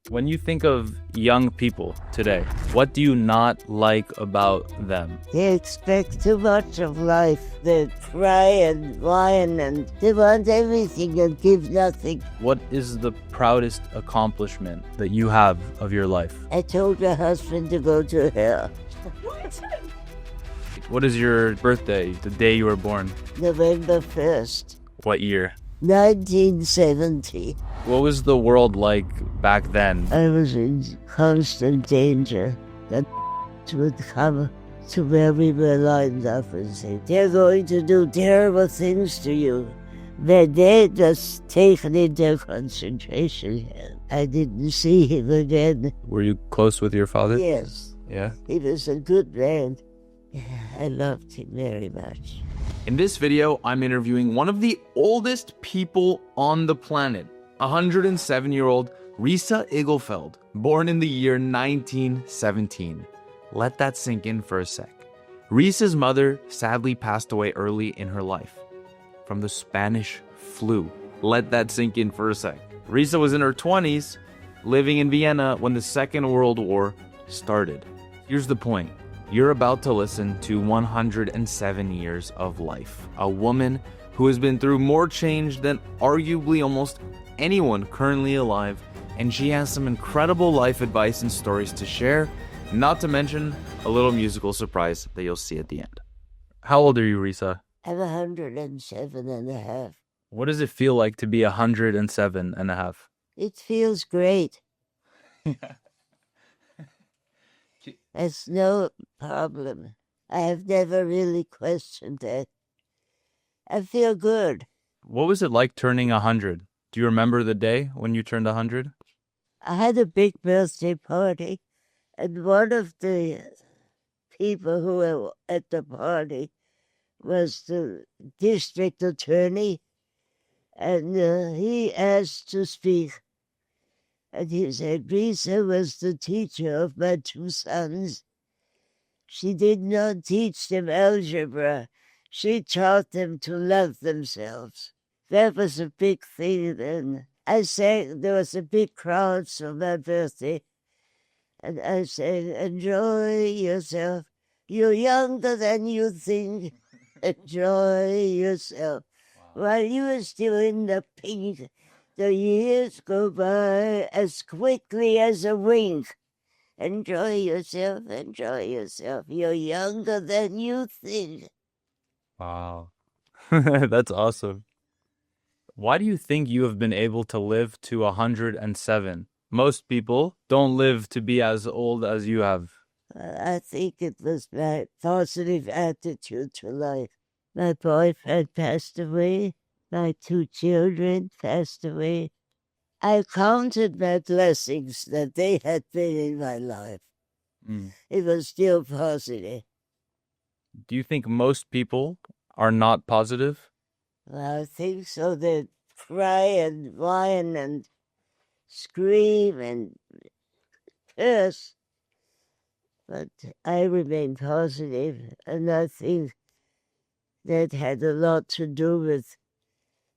When you think of young people today, what do you not like about them? They expect too much of life. They cry and whine and they want everything and give nothing. What is the proudest accomplishment that you have of your life? I told my husband to go to hell. What is your birthday, the day you were born? November 1st, What year? 1970. What was the world like back then? I was in constant danger that would come to where we were lined up and say, they're going to do terrible things to you. But they just taken into concentration camp. I didn't see him again. Were you close with your father? Yes, Yeah. he was a good man. I loved him very much. In this video, I'm interviewing one of the oldest people on the planet, 107-year-old Risa Igelfeld, born in the year 1917. Let that sink in for a sec. Risa's mother sadly passed away early in her life from the Spanish flu. Let that sink in for a sec. Risa was in her 20s, living in Vienna when the Second World War started. Here's the point. You're about to listen to 107 years of life. A woman who has been through more change than arguably almost anyone currently alive, and she has some incredible life advice and stories to share, not to mention a little musical surprise that you'll see at the end. How old are you, Risa? I'm 107 and a half. What does it feel like to be 107 and a half? It feels great. It's no problem. I have never really questioned that. I feel good. What was it like turning 100? Do you remember the day when you turned 100? I had a big birthday party, and one of the people who were at the party was the district attorney, and he asked to speak. And he said, Risa was the teacher of my two sons. She did not teach them algebra. She taught them to love themselves. That was a big thing then. I sang, there was a big crowd for my birthday, and I sang, enjoy yourself. You're younger than you think. Enjoy yourself. Wow. While you are still in the pink, the years go by as quickly as a wink. Enjoy yourself, enjoy yourself. You're younger than you think. Wow. That's awesome. Why do you think you have been able to live to 107? Most people don't live to be as old as you have. I think it was my positive attitude to life. My boyfriend passed away. My two children passed away. I counted my blessings that they had been in my life. It was still positive. Do you think most people are not positive? Well, I think so. They cry and whine and scream and curse. But I remain positive, and I think that had a lot to do with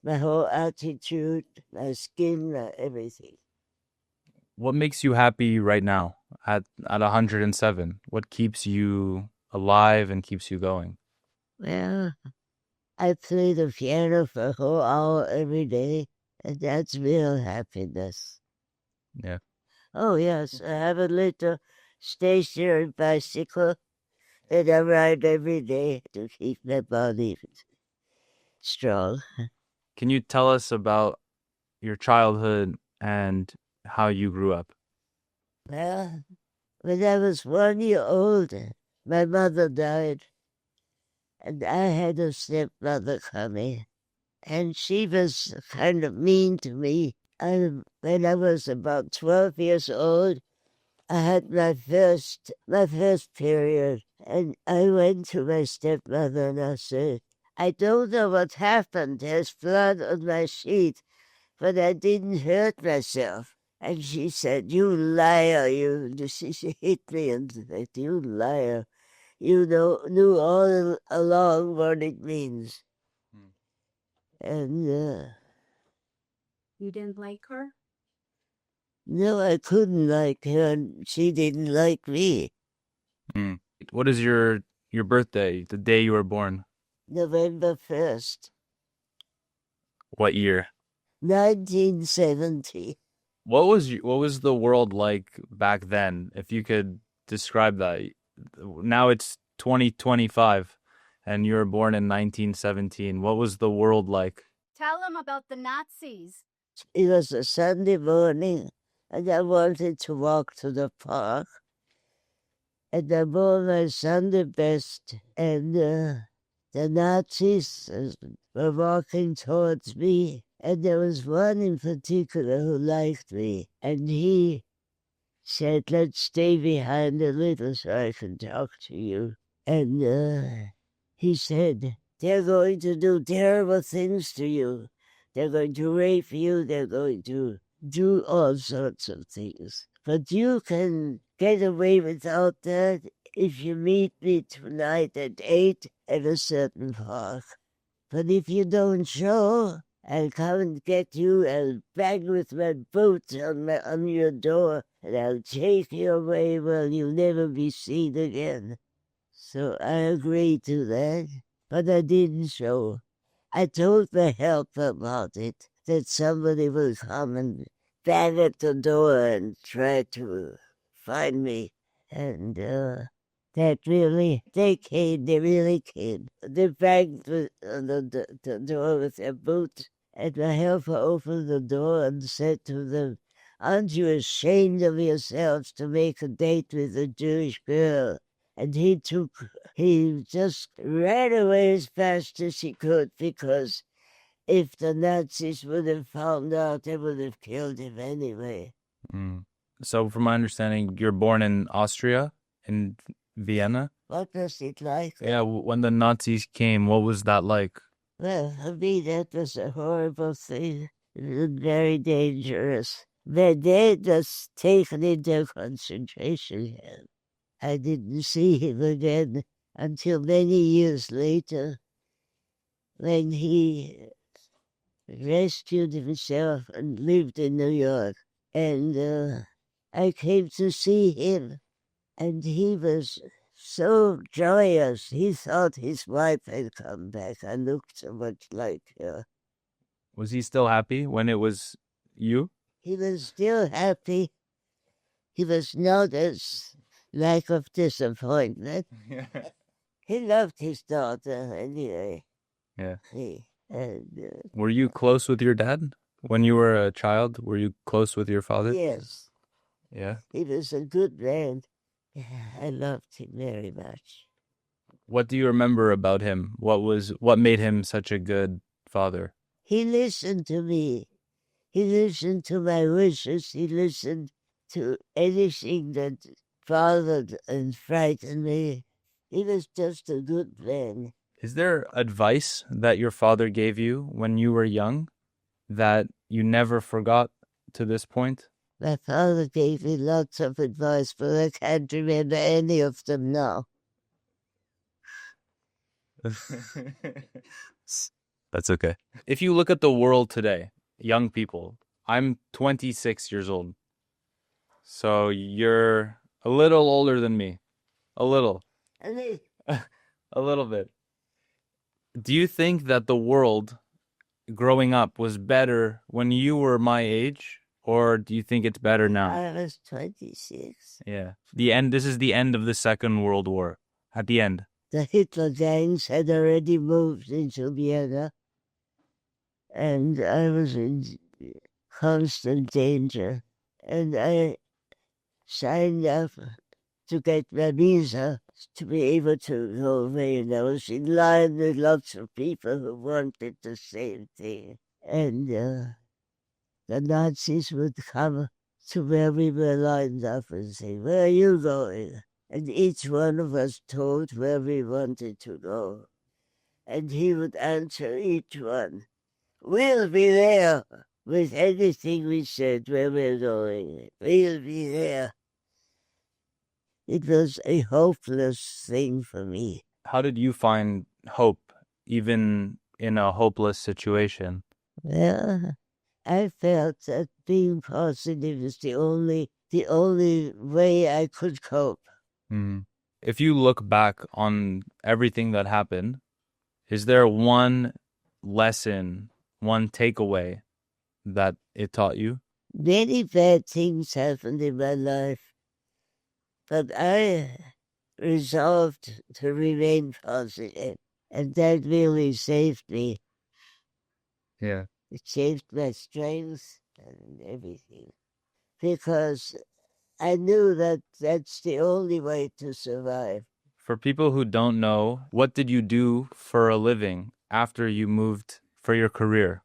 my whole attitude, my skin, everything. What makes you happy right now at 107? What keeps you alive and keeps you going? Well, I play the piano for a whole hour every day, and that's real happiness. Yeah. Oh, yes, I have a little stationary bicycle that I ride every day to keep my body strong. Can you tell us about your childhood and how you grew up? Well, when I was 1 year old, my mother died, and I had a stepmother coming, and she was kind of mean to me. And when I was about 12 years old, I had my first period, and I went to my stepmother and I said, I don't know what happened. There's blood on my sheet, but I didn't hurt myself. And she said, you liar, you. She hit me and said, you liar. You knew all along what it means. And You didn't like her? No, I couldn't like her, and she didn't like me. Mm. What is your birthday, the day you were born? November 1st, What year? 1970. What was the world like back then? If you could describe that. Now it's 2025 and you were born in 1917. What was the world like? Tell them about the Nazis. It was a Sunday morning, and I wanted to walk to the park. And I wore my Sunday best, and the Nazis were walking towards me. And there was one in particular who liked me, and he said, "Let's stay behind a little so I can talk to you." And he said, "They're going to do terrible things to you. They're going to rape you. They're going to do all sorts of things. But you can get away without that if you meet me tonight at 8 at a certain park. But if you don't show, I'll come and get you. I'll bang with my boots on your door, and I'll take you away where you'll never be seen again." So I agreed to that, but I didn't show. I told the helper about it, that somebody will come and bang at the door and try to find me. And that really, they really came. They banged on the door with their boots, and the helper opened the door and said to them, "Aren't you ashamed of yourselves to make a date with a Jewish girl?" And he just ran away as fast as he could, because if the Nazis would have found out, they would have killed him anyway. Mm. So, from my understanding, you're born in Austria, in Vienna? What was it like? Yeah, when the Nazis came, what was that like? Well, for me, that was a horrible thing. It was very dangerous. My dad was taken into a concentration camp. I didn't see him again until many years later, when he rescued himself and lived in New York. And I came to see him, and he was so joyous. He thought his wife had come back. I looked so much like her. Was he still happy when it was you? He was still happy. He was not as lack of disappointment. He loved his daughter anyway. Yeah. Were you close with your dad when you were a child? Were you close with your father? Yes. Yeah. He was a good man. I loved him very much. What do you remember about him? What made him such a good father? He listened to me. He listened to my wishes. He listened to anything that bothered and frightened me. He was just a good man. Is there advice that your father gave you when you were young that you never forgot to this point? My father gave me lots of advice, but I can't remember any of them now. That's okay. If you look at the world today, young people, I'm 26 years old. So you're a little older than me. A little. A little bit. Do you think that the world growing up was better when you were my age, or do you think it's better now? I was 26. Yeah. This is the end of the Second World War. At the end. The Hitler gangs had already moved into Vienna, and I was in constant danger. And I signed up to get my visa to be able to go away. And I was in line with lots of people who wanted the same thing. And the Nazis would come to where we were lined up and say, "Where are you going?" And each one of us told where we wanted to go. And he would answer each one, "We'll be there," with anything we said where we're going. We'll be there. It was a hopeless thing for me. How did you find hope, even in a hopeless situation? Well, I felt that being positive is the only way I could cope. Mhm. If you look back on everything that happened, is there one lesson, one takeaway that it taught you? Many bad things happened in my life, but I resolved to remain positive, and that really saved me. Yeah. It saved my strength and everything, because I knew that that's the only way to survive. For people who don't know, what did you do for a living after you moved for your career?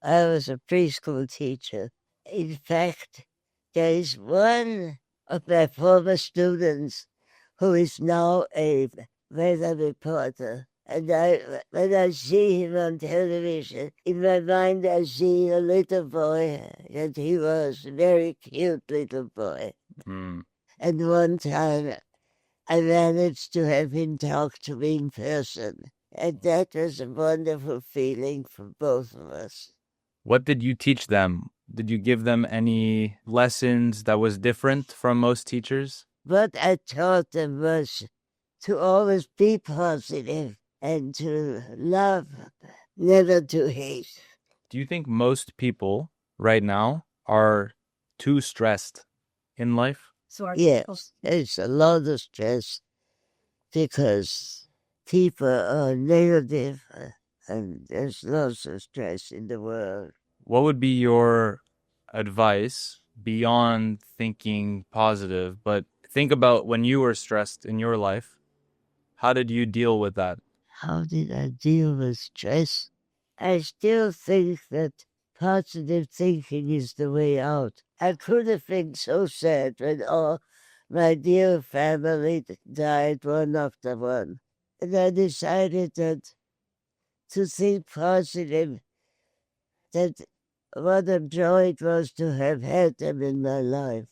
I was a preschool teacher. In fact, there is one of my former students who is now a weather reporter. And when I see him on television, in my mind I see a little boy, and he was a very cute little boy. Mm. And one time I managed to have him talk to me in person. And that was a wonderful feeling for both of us. What did you teach them? Did you give them any lessons that was different from most teachers? What I taught them was to always be positive and to love, never to hate. Do you think most people right now are too stressed in life? Yes, there's a lot of stress because people are negative and there's lots of stress in the world. What would be your advice beyond thinking positive, but think about when you were stressed in your life? How did you deal with that? How did I deal with stress? I still think that positive thinking is the way out. I could have been so sad when all my dear family died one after one. And I decided that to think positive, that what a joy it was to have had them in my life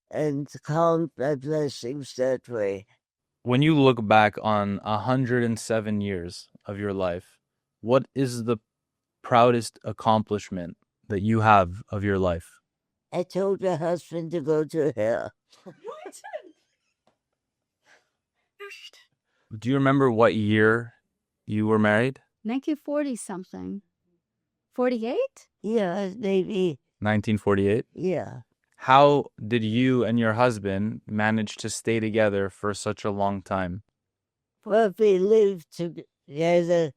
and count my blessings that way. When you look back on 107 years of your life, what is the proudest accomplishment that you have of your life? I told my husband to go to hell. Do you remember what year you were married? 1940 something. 48? Yeah, maybe. 1948. Yeah. How did you and your husband manage to stay together for such a long time? Well, we lived together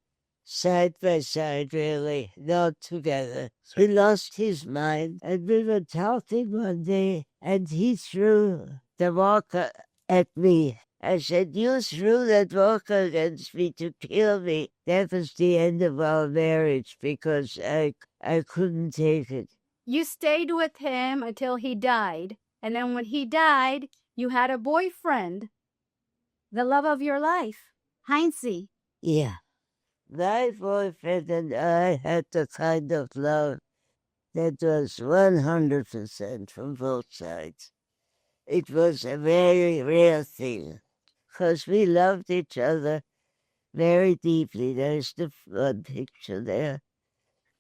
side by side, really, not together. He lost his mind, and we were talking one day, and he threw the walker at me. I said, "You threw that walker against me to kill me." That was the end of our marriage because I couldn't take it. You stayed with him until he died. And then when he died, you had a boyfriend. The love of your life. Heinze. Yeah. My boyfriend and I had the kind of love that was 100% from both sides. It was a very rare thing because we loved each other very deeply. There's the one picture there.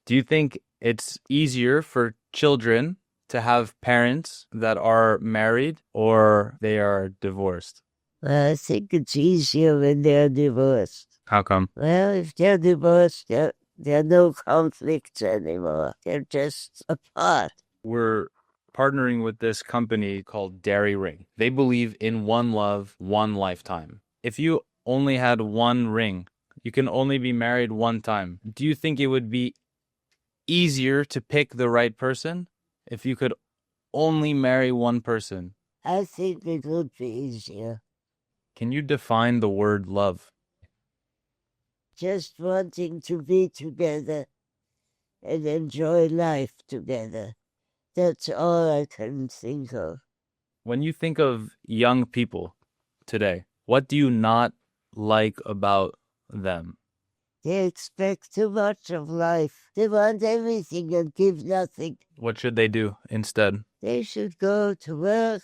Do you think it's easier for children to have parents that are married or they are divorced? Well, I think it's easier when they're divorced. How come? Well, if they're divorced, there are no conflicts anymore. They're just apart. We're partnering with this company called Dairy Ring. They believe in one love, one lifetime. If you only had one ring, you can only be married one time. Do you think it would be easier to pick the right person if you could only marry one person? I think it would be easier. Can you define the word love? Just wanting to be together and enjoy life together. That's all I can think of. When you think of young people today, what do you not like about them? They expect too much of life. They want everything and give nothing. What should they do instead? They should go to work,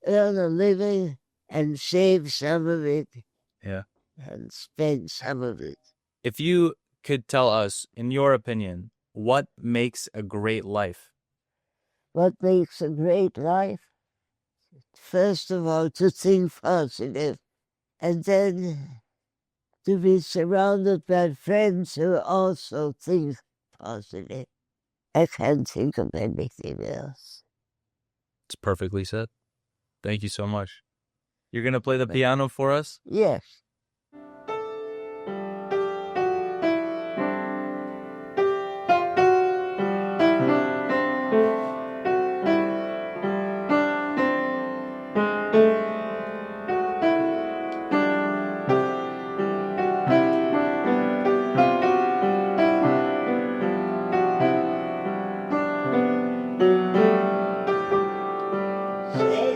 earn a living, and save some of it. Yeah. And spend some of it. If you could tell us, in your opinion, What makes a great life? What makes a great life? First of all, to think positive, and then to be surrounded by friends who also think positive. I can't think of anything else. It's perfectly said. Thank you so much. You're going to play the piano for us? Yes. Say